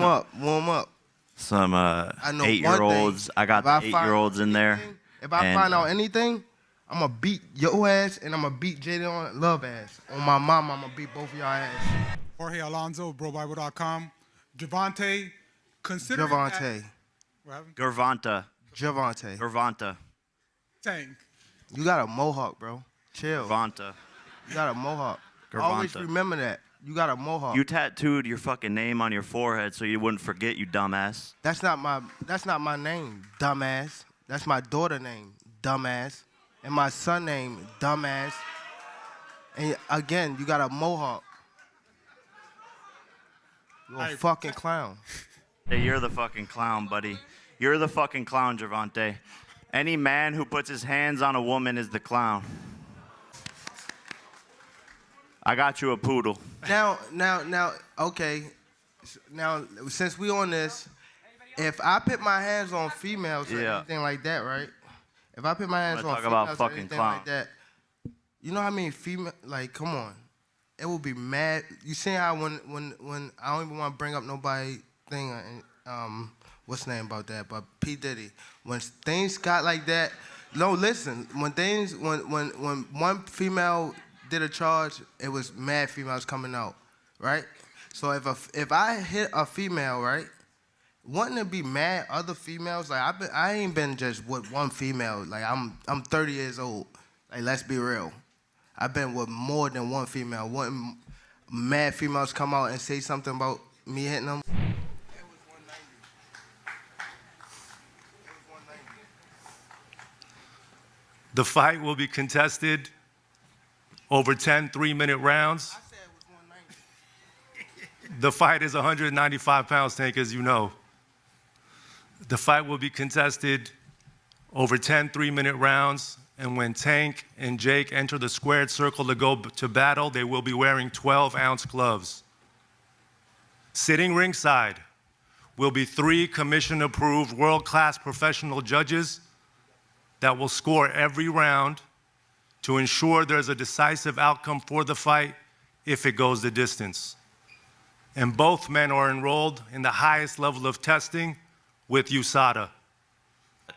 warm up, warm up. Some I know 8-year-olds. I got the 8-year-olds in there. If I find out anything, I'm going to beat your ass and I'm going to beat Jadon Love ass. On my mama, I'm going to beat both of y'all ass. Jorge Alonso, BroBible.com. Gervonta, considering Gervonta. What happened? Gervonta. Gervonta. Gervonta. Tank. You got a mohawk, bro. Chill. Gervonta. You got a mohawk. Gervonta. Always remember that. You got a mohawk. You tattooed your fucking name on your forehead so you wouldn't forget, you dumbass. That's not my name, dumbass. That's my daughter name, dumbass. And my son name, dumbass. And again, you got a mohawk. You're a fucking clown. Hey, you're the fucking clown, buddy. You're the fucking clown, Gervonta. Any man who puts his hands on a woman is the clown. I got you a poodle. Now, okay. Now, since we on this, if I put my hands on females or anything like that, right? If I put my hands on females or anything like that, you know how many female? Like, come on, it will be mad. You see how when I don't even want to bring up nobody thing, what's the name about that? But P Diddy, when things got like that, no, listen. When one female did a charge, it was mad females coming out, right? So if I hit a female, right, wouldn't it be mad other females? Like I ain't been just with one female. Like I'm 30 years old. Like let's be real, I've been with more than one female. Wouldn't mad females come out and say something about me hitting them? The fight will be contested over 10 3-minute rounds. I said it was 190. The fight is 195 pounds, Tank, as you know. The fight will be contested over 10 3-minute rounds, and when Tank and Jake enter the squared circle to go to battle, they will be wearing 12-ounce gloves. Sitting ringside will be 3 commission-approved world-class professional judges that will score every round to ensure there's a decisive outcome for the fight if it goes the distance. And both men are enrolled in the highest level of testing with USADA.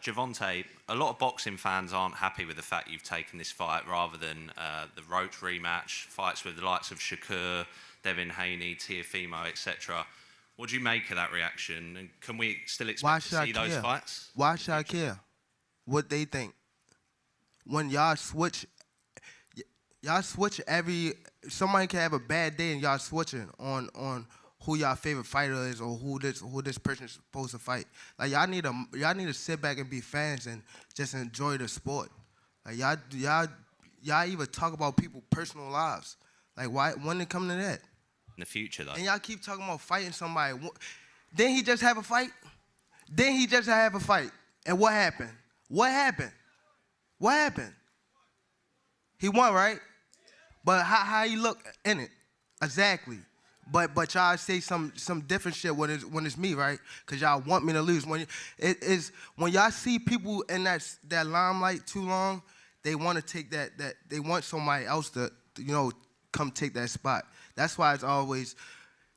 Gervonta, a lot of boxing fans aren't happy with the fact you've taken this fight rather than the Roach rematch, fights with the likes of Shakur, Devin Haney, Teofimo, etc. What do you make of that reaction? And can we still expect to see those fights? Why should I care what they think? When y'all switch somebody can have a bad day and y'all switching on who y'all favorite fighter is or who this person is supposed to fight. Like y'all need to sit back and be fans and just enjoy the sport. Like y'all even talk about people's personal lives. Like why when it come to that? In the future, though. And y'all keep talking about fighting somebody. Didn't he just have a fight? Didn't he just have a fight? And what happened? What happened? What happened? He won, right? But how he look in it? Exactly. But y'all say some different shit when it's me, right? Cause y'all want me to lose. When y'all see people in that limelight too long, they want to take that they want somebody else to come take that spot. That's why it's always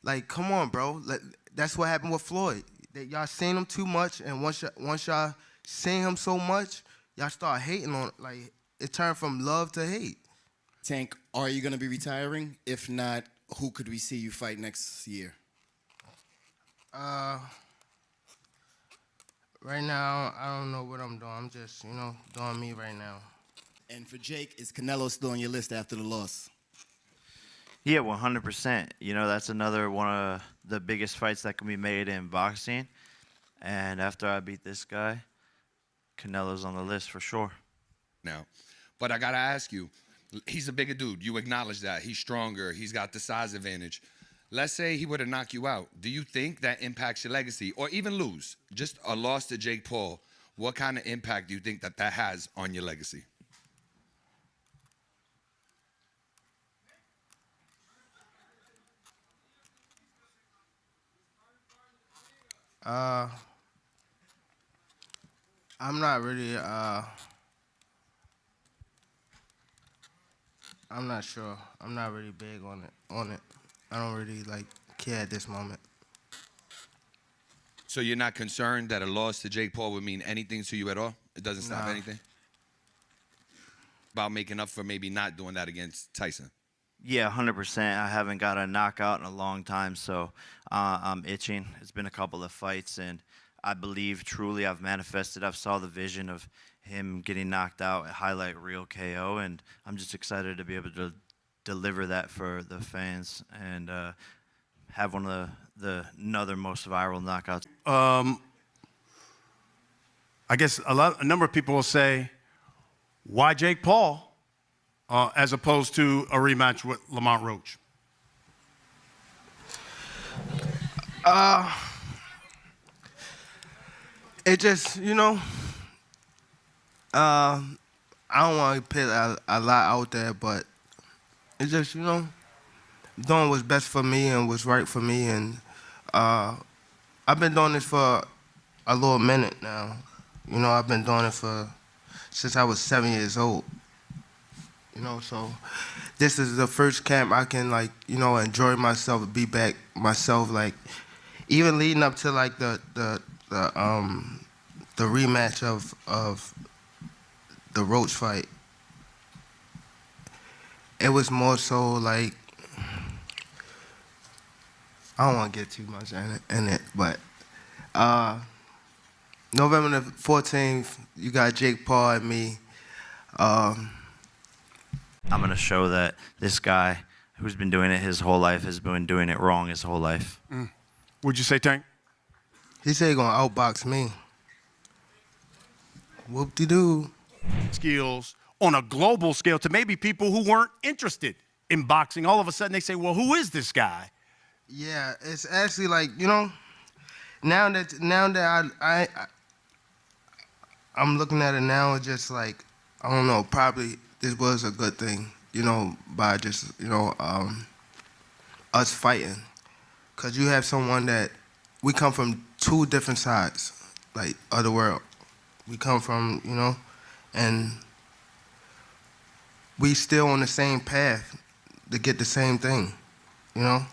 like, come on, bro. That's what happened with Floyd. Y'all seen him too much, and once y'all seen him so much, y'all start hating on it. Like it turned from love to hate. Tank, are you gonna be retiring? If not, who could we see you fight next year? Right now, I don't know what I'm doing. I'm just, doing me right now. And for Jake, is Canelo still on your list after the loss? Yeah, 100%. That's another one of the biggest fights that can be made in boxing. And after I beat this guy, Canelo's on the list for sure. Now, but I got to ask you, he's a bigger dude. You acknowledge that. He's stronger. He's got the size advantage. Let's say he were to knock you out. Do you think that impacts your legacy? Or even lose, just a loss to Jake Paul, what kind of impact do you think that has on your legacy? I'm not really, I'm not sure. I'm not really big on it. I don't really, care at this moment. So you're not concerned that a loss to Jake Paul would mean anything to you at all? It doesn't stop anything? About making up for maybe not doing that against Tyson? Yeah, 100%. I haven't got a knockout in a long time, so I'm itching. It's been a couple of fights, and I believe truly I've manifested. I've saw the vision of him getting knocked out, highlight reel KO, and I'm just excited to be able to deliver that for the fans and have one of another most viral knockouts. I guess a number of people will say, why Jake Paul as opposed to a rematch with Lamont Roach? It just, you know, I don't want to put a lot out there, but it just, you know, doing what's best for me and what's right for me. And I've been doing this for a little minute now. You know, I've been doing it since I was 7 years old. You know, so this is the first camp I can, like, you know, enjoy myself, be back myself. Like, even leading up to like the rematch of the Roach fight, it was more so like, I don't want to get too much in it, but November the 14th, you got Jake Paul and me. I'm going to show that this guy who's been doing it his whole life has been doing it wrong his whole life. What'd you say, Tank? He said he's going to outbox me. Whoop-de-doo. Skills on a global scale to maybe people who weren't interested in boxing. All of a sudden they say, well, who is this guy? Yeah, it's actually like, you know, now that I'm looking at it now, it's just like, I don't know, probably this was a good thing, you know, by just, you know, us fighting. Because you have someone that, we come from two different sides, like, of the world. We come from, you know, and we still on the same path to get the same thing, you know?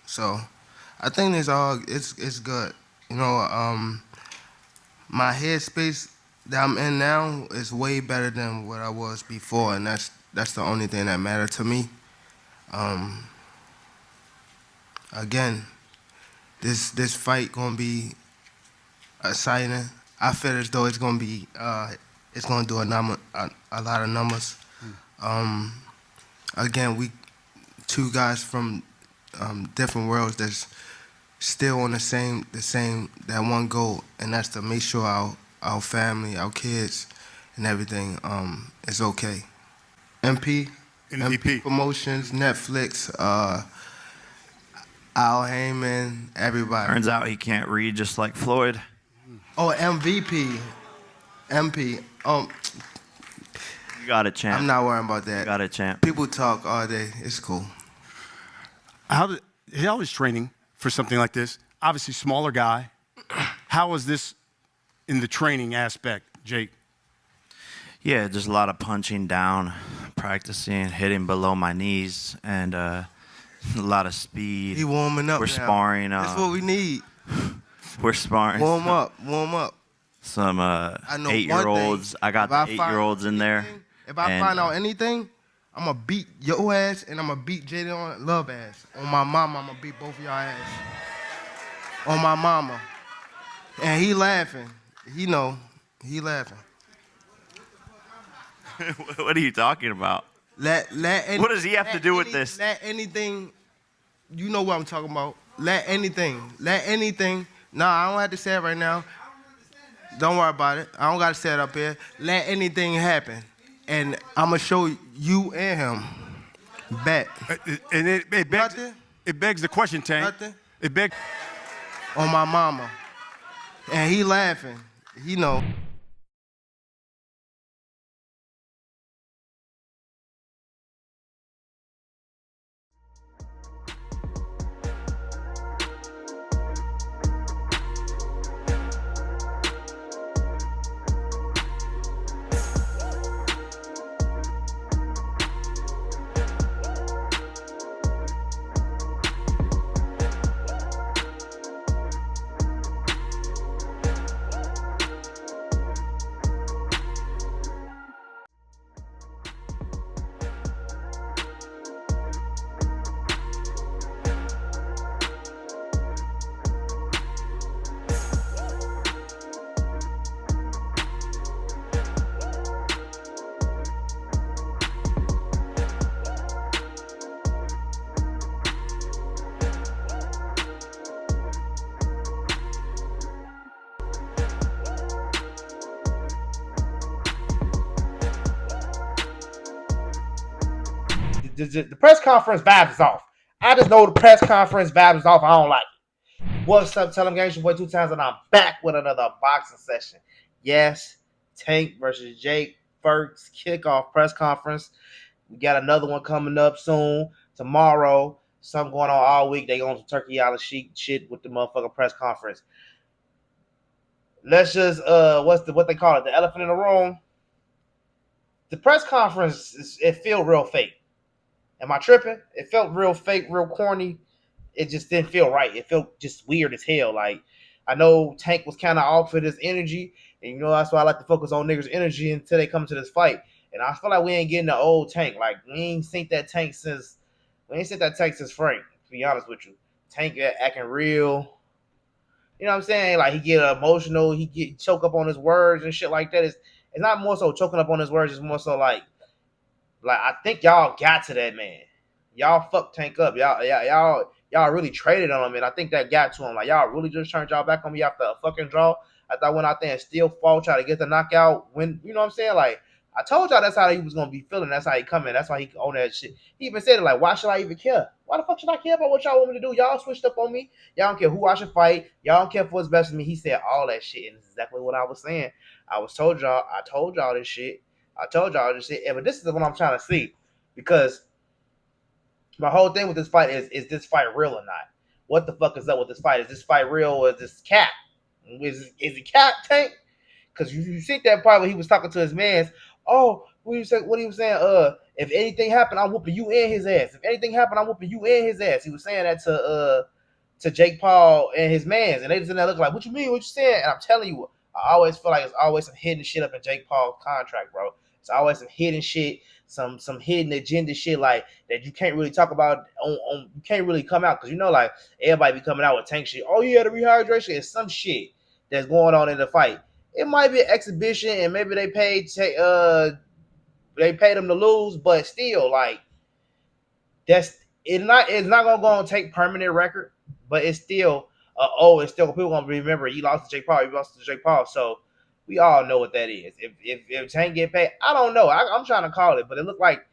So I think it's good. You know, my headspace that I'm in now is way better than what I was before, and that's the only thing that mattered to me. Again, this fight gonna be exciting. I feel as though it's gonna be it's gonna do a lot of numbers. Again, we two guys from different worlds that's still on the same that one goal, and that's to make sure our family, our kids, and everything is okay. MP Promotions, Netflix, Al Heyman, everybody. Turns out he can't read just like Floyd. Oh, MVP. MP. You got it, champ. I'm not worrying about that. You got it, champ. People talk all day. It's cool. How is training for something like this? Obviously, smaller guy. How was this in the training aspect, Jake? Yeah, just a lot of punching down, practicing, hitting below my knees, and a lot of speed. He warming up. We're now. sparring. That's what we need. We're sparring. Warm up. Some 8-year-olds. I got the 8-year-olds in there. If I find out anything, I'm going to beat your ass and I'm going to beat Jaden Love ass. On my mama, I'm going to beat both of y'all ass. On my mama. And he laughing. He know. He laughing. What are you talking about? What does he have to do with this? Let anything, you know what I'm talking about. Let anything. Nah, I don't have to say it right now. Don't worry about it. I don't got to say it up here. Let anything happen. And I'm going to show you and him. Bet. And it begs the question, Tank. Nothing. It begs. On my mama. And he laughing. He know. the press conference vibes is off. I just know the press conference vibes is off. I don't like it. What's up, TellEm Gang? Your boy 2 times, and I'm back with another boxing session. Yes, Tank versus Jake first kickoff press conference. We got another one coming up soon tomorrow. Something going on all week. They going to Turkey Island shit with the motherfucking press conference. Let's just what they call it, the elephant in the room. The press conference, it felt real fake. Am I tripping? It felt real fake, real corny. It just didn't feel right. It felt just weird as hell. Like, I know Tank was kind of off for this energy, and you know that's why I like to focus on niggas' energy until they come to this fight. And I feel like we ain't getting the old Tank. Like, we ain't seen that Tank since Frank. To be honest with you, Tank acting real. You know what I'm saying? Like, he get emotional, he get choke up on his words and shit like that. It's not more so choking up on his words. It's more so like I think y'all got to that man. Y'all fucked Tank up. Y'all really traded on him, and I think that got to him. Like, y'all really just turned y'all back on me after a fucking draw. I thought I went out there and still fought, try to get the knockout. When you know what I'm saying? Like, I told y'all that's how he was gonna be feeling. That's how he coming. That's why he own that shit. He even said it like, why should I even care? Why the fuck should I care about what y'all want me to do? Y'all switched up on me. Y'all don't care who I should fight. Y'all don't care for what's best for me. He said all that shit, and it's exactly what I was saying. I told y'all this shit. But this is what I'm trying to see, because my whole thing with this fight is this fight real or not? What the fuck is up with this fight? Is this fight real or is this cap? Is it cap, Tank? Because you see that part where he was talking to his mans. Oh, what he was saying? If anything happened, I'm whooping you and his ass. If anything happened, I'm whooping you and his ass. He was saying that to Jake Paul and his mans, and they just in there looking like, what you mean? What you saying? And I'm telling you, I always feel like it's always some hidden shit up in Jake Paul's contract, bro. It's always some hidden shit, some hidden agenda shit like that you can't really talk about on you can't really come out, because you know, like, everybody be coming out with Tank shit. Oh, he had a rehydration. It's some shit that's going on in the fight. It might be an exhibition, and maybe they paid him to lose, but still, like, it's not gonna go and take permanent record, but it's still it's still people gonna remember he lost to Jake Paul. So we all know what that is. If Tank get paid, I don't know. I'm trying to call it, but it looked like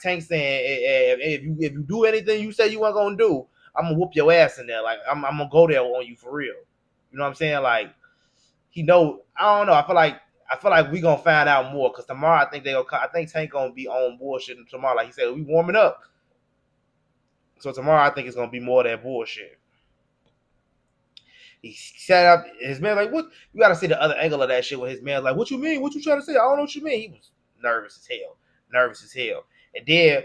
Tank saying, if you do anything you say you weren't gonna do, I'm gonna whoop your ass in there. Like, I'm gonna go there on you for real. You know what I'm saying? Like, he know. I don't know. I feel like we gonna find out more, because tomorrow I think Tank gonna be on bullshit tomorrow. Like he said, we warming up. So tomorrow I think it's gonna be more of that bullshit. He set up his man like, what? You gotta see the other angle of that shit with his man like, what you mean? What you trying to say? I don't know what you mean. He was nervous as hell. And then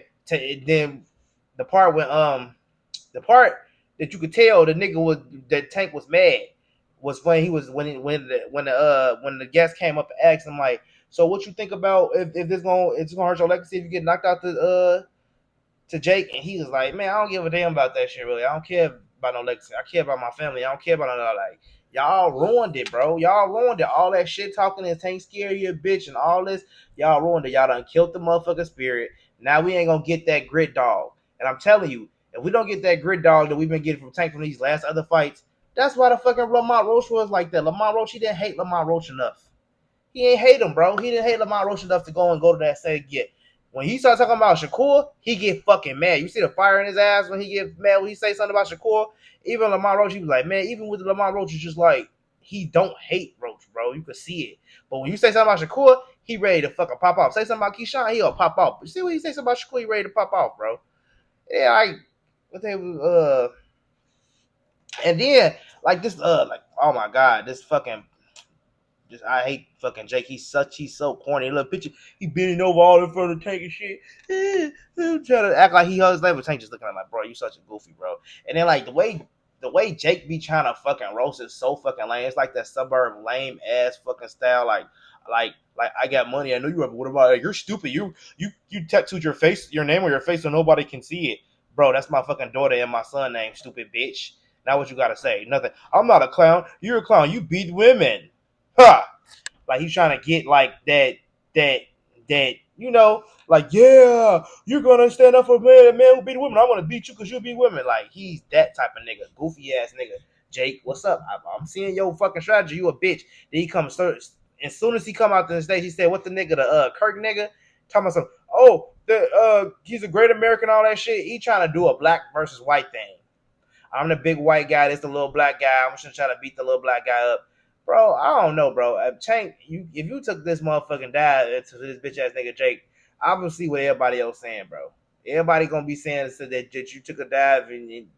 the part when the part that you could tell the nigga was that Tank was mad was when the guest came up and asked him like, so what you think about if it's gonna hurt your legacy if you get knocked out to Jake? And he was like, man, I don't give a damn about that shit, really. I don't care about no legacy. I care about my family. I don't care about none of that. Like, y'all ruined it, bro. Y'all ruined it. All that shit talking and Tank scary, you bitch, and all this. Y'all ruined it. Y'all done killed the motherfucking spirit. Now we ain't gonna get that grit dog. And I'm telling you, if we don't get that grit dog that we've been getting from Tank from these last other fights, that's why the fucking Lamont Roach was like that. Lamont Roach, he didn't hate Lamont Roach enough. He ain't hate him, bro. He didn't hate Lamont Roach enough to go to that same get. When he starts talking about Shakur, he get fucking mad. You see the fire in his ass when he get mad when he say something about Shakur. Even Lamont Roach, he was like, man, even with Lamont Roach, it's just like, he don't hate Roach, bro. You could see it. But when you say something about Shakur, he ready to fucking pop off. Say something about Keyshawn, he'll pop off. But see when he say something about Shakur, he ready to pop off, bro. Yeah, and then like this, like, oh my god, this fucking. I hate fucking Jake. He's so corny. Look, picture, he bending over all in front of Tank and shit. Trying to act like he hugs label. Tank just looking at him like, bro, you such a goofy, bro. And then like the way Jake be trying to fucking roast is so fucking lame. It's like that suburb lame ass fucking style. Like I got money. I know you have. What about it? You're stupid. You tattooed your face, your name on your face so nobody can see it, bro. That's my fucking daughter and my son name. Stupid bitch. Now what you gotta say? Nothing. I'm not a clown. You're a clown. You beat women. Huh. Like he's trying to get like that, you know, like, yeah, you're gonna stand up for a man who beat women. I'm gonna beat you because you beat women. Like, he's that type of nigga, goofy ass nigga. Jake, what's up? I'm seeing your fucking strategy. You a bitch. Then he comes as soon as he come out to the stage, he said, what the nigga, the Kirk nigga, talking about some, oh, he's a great American, all that shit. He trying to do a black versus white thing. I'm the big white guy. This the little black guy. I'm just trying to beat the little black guy up. Bro, I don't know, bro. Tank, if you took this motherfucking dive to this bitch ass nigga Jake, I will see what everybody else saying, bro. Everybody gonna be saying that you took a dive,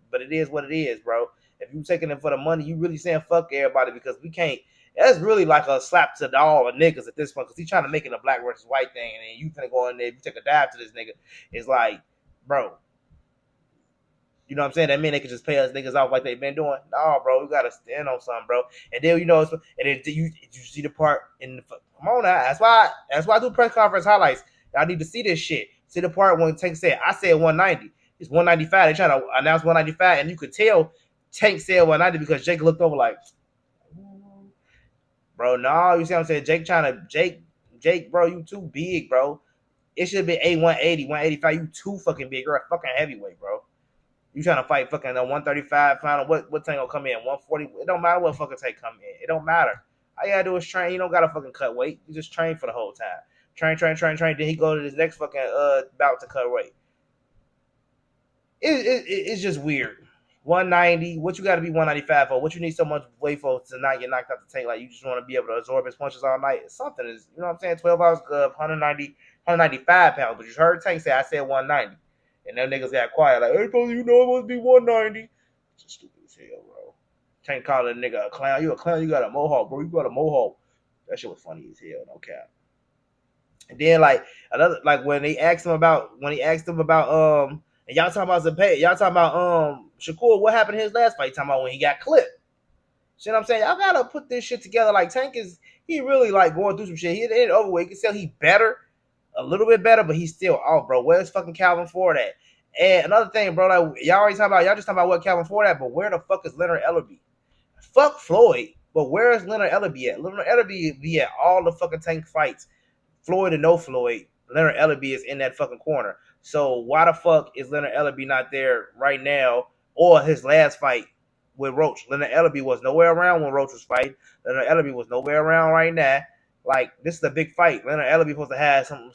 but it is what it is, bro. If you taking it for the money, you really saying fuck everybody because we can't. That's really like a slap to all the niggas at this point because he's trying to make it a black versus white thing, and then you finna go in there. If you take a dive to this nigga, it's like, bro. You know what I'm saying? That mean they can just pay us niggas off like they've been doing? No, bro. We gotta stand on something, bro. And then and then you see the part in the come on now. That's why I do press conference highlights. Y'all need to see this shit. See the part when Tank said I said 190. It's 195. They trying to announce 195, and you could tell Tank said 190 because Jake looked over like, bro. No, you see what I'm saying? Jake, bro, you too big, bro. It should be a 180, 185. You too fucking big. You're a fucking heavyweight, bro. You trying to fight fucking 135 final? What Tank gonna come in? 140? It don't matter what fucking Tank come in. It don't matter. All you gotta do is train. You don't gotta fucking cut weight. You just train for the whole time. Train. Then he go to this next fucking bout to cut weight. It's just weird. 190. What you gotta be 195 for? What you need so much weight for to not get knocked out the Tank? Like you just want to be able to absorb his punches all night. Something is, you know what I'm saying? 12 hours of 195 pounds. But you heard Tank say I said 190. And them niggas got quiet, like, hey, brother, you know it must be 190. It's stupid as hell, bro. Tank called a nigga a clown. You a clown, you got a mohawk, bro. You got a mohawk. That shit was funny as hell, no cap. And then when he asked him about and y'all talking about Zapata, y'all talking about Shakur, what happened in his last fight? Talking about when he got clipped. See what I'm saying? Y'all gotta put this shit together. Like Tank he really like going through some shit. He ain't overweight. You can tell he better. A little bit better, but he's still off, bro. Where's fucking Calvin Ford at? And another thing, bro, like y'all just talking about what Calvin Ford at, but where the fuck is Leonard Ellerby? Fuck Floyd, but where is Leonard Ellerby at? Leonard Ellerby be at all the fucking Tank fights. Floyd or no Floyd, Leonard Ellerby is in that fucking corner. So why the fuck is Leonard Ellerby not there right now or his last fight with Roach? Leonard Ellerby was nowhere around when Roach was fighting. Leonard Ellerby was nowhere around right now. Like, this is a big fight. Leonard Ellerby supposed to have something.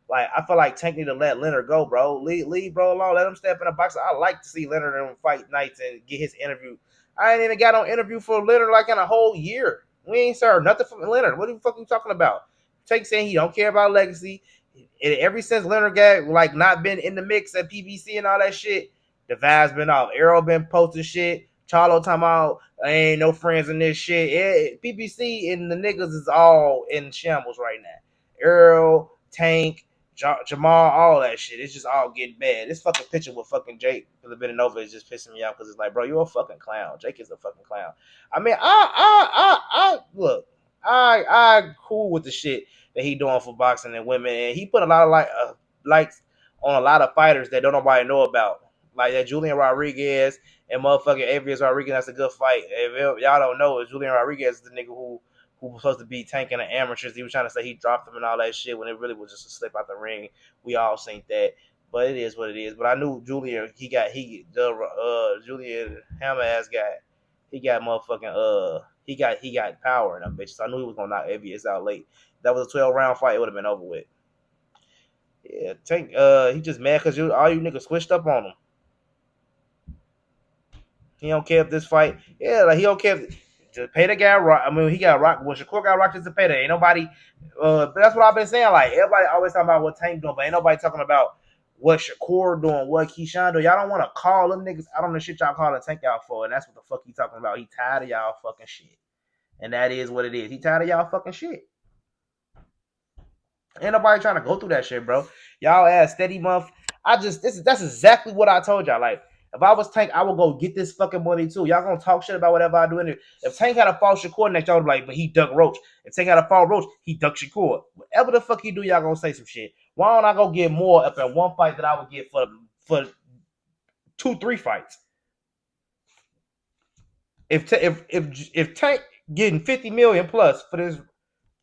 Like, I feel like Tank need to let Leonard go, bro. Leave bro alone. Let him step in the box. I like to see Leonard in fight nights and get his interview. I ain't even got on interview for Leonard like in a whole year. We ain't served nothing from Leonard. What the fuck you talking about? Tank saying he don't care about legacy. And ever since Leonard got like not been in the mix at PBC and all that shit, the vibe's been off. Arrow been posting shit. Charlo talking about ain't no friends in this shit. PBC and the niggas is all in shambles right now. Earl, Tank, Jamal, all that shit. It's just all getting bad. This fucking picture with fucking Jake for the Villanova is just pissing me off because it's like, bro, you're a fucking clown. Jake is a fucking clown. I mean, I look, I cool with the shit that he doing for boxing and women, and he put a lot of likes on a lot of fighters that don't nobody know about, like that Julian Rodriguez and motherfucking Avius Rodriguez. That's a good fight. If y'all don't know, Julian Rodriguez is the nigga who was supposed to be tanking the amateurs. He was trying to say he dropped them and all that shit when it really was just a slip out the ring. We all seen that, but it is what it is. But I knew Julian, Julian hammer ass guy, he got motherfucking he got power in them bitches. So I knew he was gonna knock Avius out late. That was a 12-round fight. It would have been over with. Yeah, Tank. He just mad because all you niggas switched up on him. He don't care if this fight. Yeah, like he don't care if just pay the guy rock. I mean, he got rock. When Shakur got rocked, just to pay that. Ain't nobody. But that's what I've been saying. Like everybody always talking about what Tank doing, but ain't nobody talking about what Shakur doing, what Keyshawn doing. Y'all don't want to call them niggas out on the shit y'all calling Tank out for, and that's what the fuck he talking about. He tired of y'all fucking shit, and that is what it is. He tired of y'all fucking shit. Ain't nobody trying to go through that shit, bro. Y'all ass steady month. That's exactly what I told y'all. Like, if I was Tank, I would go get this fucking money too. Y'all gonna talk shit about whatever I do in it. If Tank had a fall Shakur next, y'all would be like, but he ducked Roach. If Tank had a fall Roach, he ducked Shakur. Whatever the fuck he do, y'all gonna say some shit. Why don't I go get more up in one fight that I would get for 2-3 fights? If Tank getting 50 million plus for this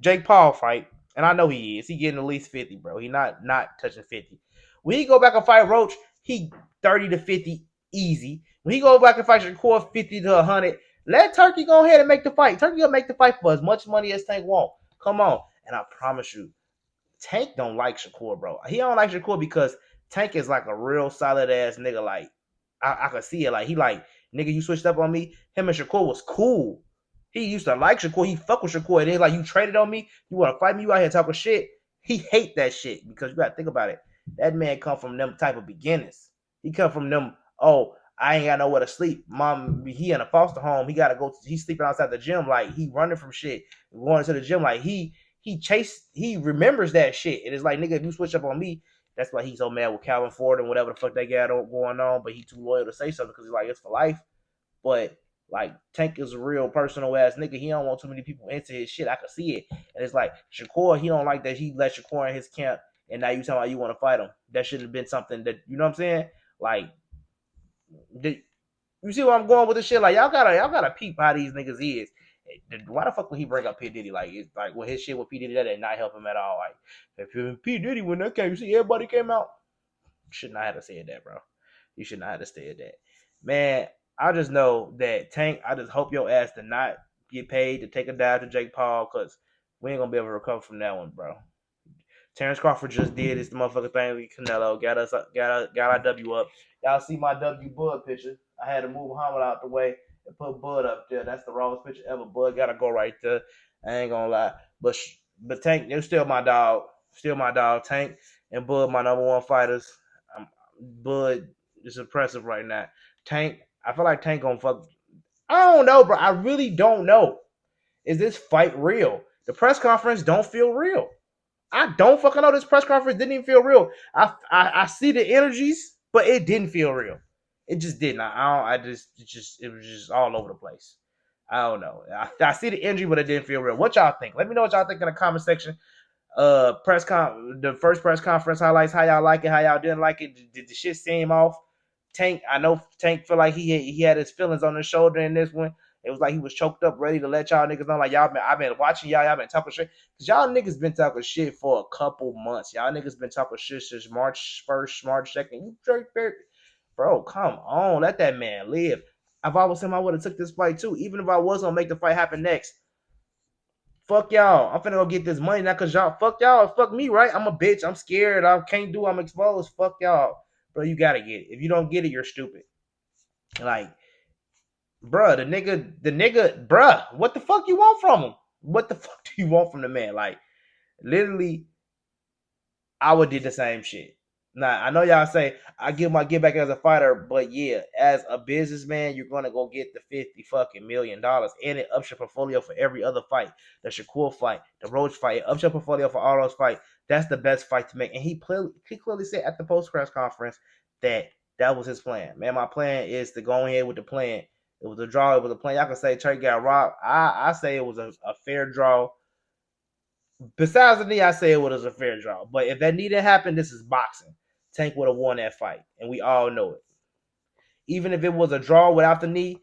Jake Paul fight, and I know he is. He getting at least 50, bro. He not touching 50. When he go back and fight Roach, he 30 to 50 easy. When he go back and fight Shakur 50 to 100, let Turkey go ahead and make the fight. Turkey gonna make the fight for as much money as Tank want. Come on. And I promise you, Tank don't like Shakur, bro. He don't like Shakur because Tank is like a real solid ass nigga. Like I can see it. Like he like nigga, you switched up on me. Him and Shakur was cool. He used to like Shakur. He fuck with Shakur. And then like you traded on me. You want to fight me? You out here talking shit. He hate that shit because you gotta think about it. That man come from them type of beginnings. He come from them. Oh, I ain't got nowhere to sleep. Mom, he in a foster home. He gotta go. He's sleeping outside the gym. Like he running from shit, going to the gym. Like he remembers that shit. It is like, nigga, if you switch up on me, that's why he's so mad with Calvin Ford and whatever the fuck they got going on. But he too loyal to say something because he's like, it's for life. But like Tank is a real personal ass nigga. He don't want too many people into his shit. I can see it. And it's like Shakur, he don't like that he let Shakur in his camp. And now you talking about you want to fight him. That should have been something that, you know what I'm saying? Like, you see where I'm going with this shit? Like y'all gotta peep how these niggas is. Why the fuck would he bring up P Diddy? Like it's like with his shit with P Diddy, that did not help him at all. Like if P Diddy when that came, you see everybody came out. You should not have to say that, bro. You should not have to say that, man. I just know that Tank. I just hope your ass did not get paid to take a dive to Jake Paul, because we ain't gonna be able to recover from that one, bro. Terrence Crawford just did this motherfucking thing with Canelo. Got our W up. Y'all see my W Bud picture. I had to move Muhammad out the way and put Bud up there. That's the rawest picture ever. Bud gotta go right there. I ain't gonna lie. But Tank, they're still my dog. Still my dog. Tank and Bud, my number one fighters. Bud is impressive right now. Tank, I feel like Tank gonna fuck. I don't know, bro. I really don't know. Is this fight real? The press conference don't feel real. I don't fucking know. This press conference didn't even feel real. I see the energies, but it didn't feel real. It just didn't. It was just all over the place. I don't know. I see the energy, but it didn't feel real. What y'all think? Let me know what y'all think in the comment section. The first press conference highlights. How y'all like it? How y'all didn't like it? Did the shit seem off? Tank, I know Tank feel like he had his feelings on his shoulder in this one. It was like he was choked up, ready to let y'all niggas know. Like I've been watching y'all been talking shit. Cause y'all niggas been talking shit for a couple months. Y'all niggas been talking shit since March 1st, March 2nd. You straight there. Bro, come on. Let that man live. I've always said I would have took this fight too. Even if I was gonna make the fight happen next. Fuck y'all. I'm finna go get this money now cause y'all fuck me, right? I'm a bitch. I'm scared. I can't do I'm exposed. Fuck y'all. Bro, you gotta get it. If you don't get it, you're stupid. Like, bruh, the nigga, bruh, what the fuck you want from him? What the fuck do you want from the man? Like, literally, I would did the same shit. Now, I know y'all say I get back as a fighter, but yeah, as a businessman, you're gonna go get the $50 million, and it ups your portfolio for every other fight. The Shakur fight, the Roach fight, it ups your portfolio for all those fights. That's the best fight to make. And he clearly said at the post press conference that was his plan. Man, my plan is to go ahead with the plan. It was a draw. It was a plan. Y'all can say Trey got robbed. I say it was a fair draw. Besides the knee, I say it was a fair draw. But if that knee didn't happen, this is boxing. Tank would have won that fight, and we all know it. Even if it was a draw without the knee,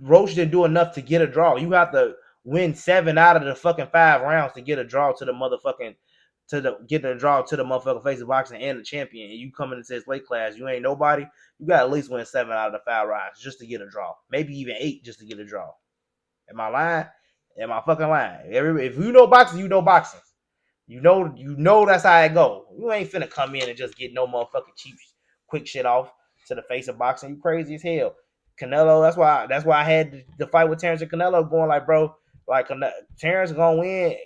Roach didn't do enough to get a draw. You have to win 7 out of the fucking 5 rounds to get a draw to the motherfucking face of boxing and the champion. And you coming into this weight class, you ain't nobody. You got to at least win 7 out of the 5 rounds just to get a draw. Maybe even 8 just to get a draw. Am I lying? Am I fucking lying? If you know boxing, you know boxing. You know that's how it go. You ain't finna come in and just get no motherfucking cheap, quick shit off to the face of boxing. You crazy as hell. Canelo, that's why I had the fight with Terrence and Canelo going like, bro, like Terrence gonna win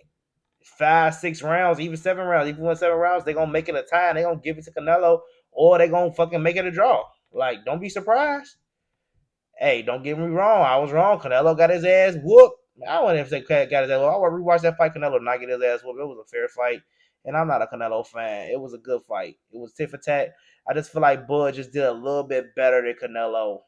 5, 6 rounds, even 7 rounds. If you win 7 rounds, they gonna make it a tie and they gonna give it to Canelo, or they gonna fucking make it a draw. Like, don't be surprised. Hey, don't get me wrong. I was wrong. Canelo got his ass whooped. I wouldn't say got his ass whooped. I would rewatch that fight. Canelo not get his ass whooped. It was a fair fight, and I'm not a Canelo fan. It was a good fight. It was tit for tat. I just feel like Bud just did a little bit better than Canelo.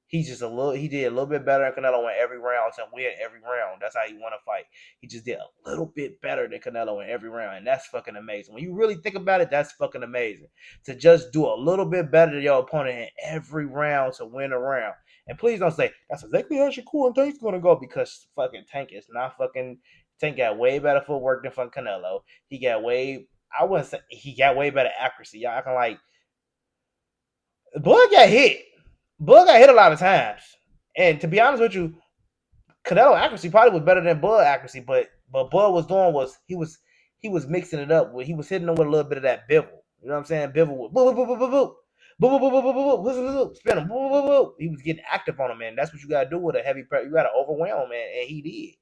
He did a little bit better than Canelo in every round to win every round. That's how he won a fight. He just did a little bit better than Canelo in every round, and that's fucking amazing. When you really think about it, that's fucking amazing. To just do a little bit better than your opponent in every round to win a round. And please don't say that's exactly how Shakur and Tank's gonna go, because fucking Tank is not fucking. Tank got way better footwork than fucking Canelo. I wouldn't say he got way better accuracy. Y'all acting like Bud got hit. Bud got hit a lot of times. And to be honest with you, Canelo accuracy probably was better than Bud accuracy, but Bud was doing was he was mixing it up. He was hitting them with a little bit of that Bivol. You know what I'm saying? Bivol with boop, boop, boop, boop, boop. Boop, boop, boop, boop, boop, boop, boop, spin him. Boop, boop, boop. He was getting active on him, man. That's what you gotta do with a heavy press. You gotta overwhelm, man, and he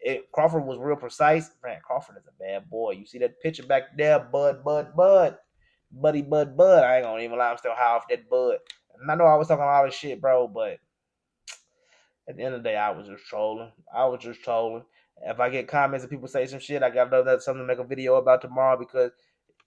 did. Crawford was real precise. Man, Crawford is a bad boy. You see that picture back there, Buddy Bud. I ain't gonna even lie, I'm still high off that Bud. And I know I was talking all this shit, bro, but at the end of the day, I was just trolling. If I get comments and people say some shit, I gotta know that's something to make a video about tomorrow because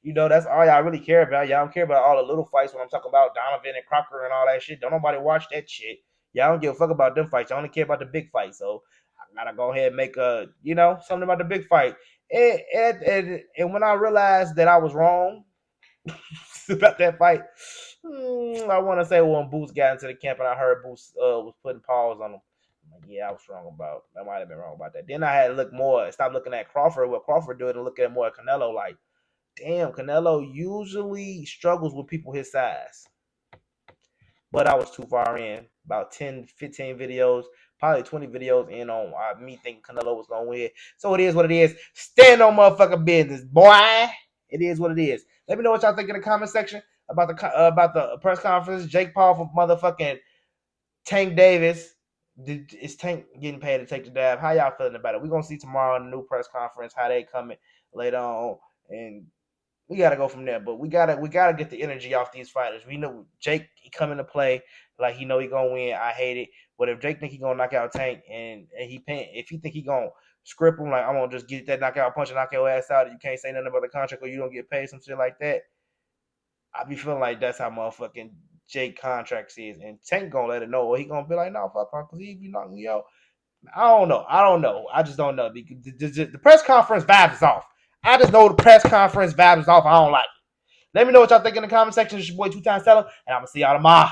that's all y'all really care about. Y'all don't care about all the little fights when I'm talking about Donovan and Crocker and all that shit. Don't nobody watch that shit. Y'all don't give a fuck about them fights. Y'all only care about the big fight. So I gotta go ahead and make something about the big fight. And when I realized that I was wrong about that fight, I want to say when Boots got into the camp and I heard Boots was putting paws on him. I'm like, yeah, I was wrong about. I might have been wrong about that. Then I had to look more, stop looking at Crawford, what Crawford did, and look at more at Canelo. Like, damn, Canelo usually struggles with people his size. But I was too far in. About 10, 15 videos, probably 20 videos in on me thinking Canelo was going to win. So it is what it is. Stand on motherfucking business, boy. It is what it is. Let me know what y'all think in the comment section about the press conference. Jake Paul for motherfucking Tank Davis. Is Tank getting paid to take the dab? How y'all feeling about it? We're going to see tomorrow in the new press conference how they coming later on. And we gotta go from there, but we gotta get the energy off these fighters. We know Jake he come into play like he know he gonna win. I hate it, but if Jake think he gonna knock out Tank and if he think he gonna script him like I'm gonna just get that knockout punch and knock your ass out, and you can't say nothing about the contract or you don't get paid some shit like that. I be feeling like that's how motherfucking Jake contracts is, and Tank gonna let it know, or he gonna be like, no, fuck her, cause he be knocking me out. I don't know. I just don't know. The press conference vibe is off. I just know the press conference vibe is off. I don't like it. Let me know what y'all think in the comment section. It's your boy 2 Times TellEm, and I'm going to see y'all tomorrow.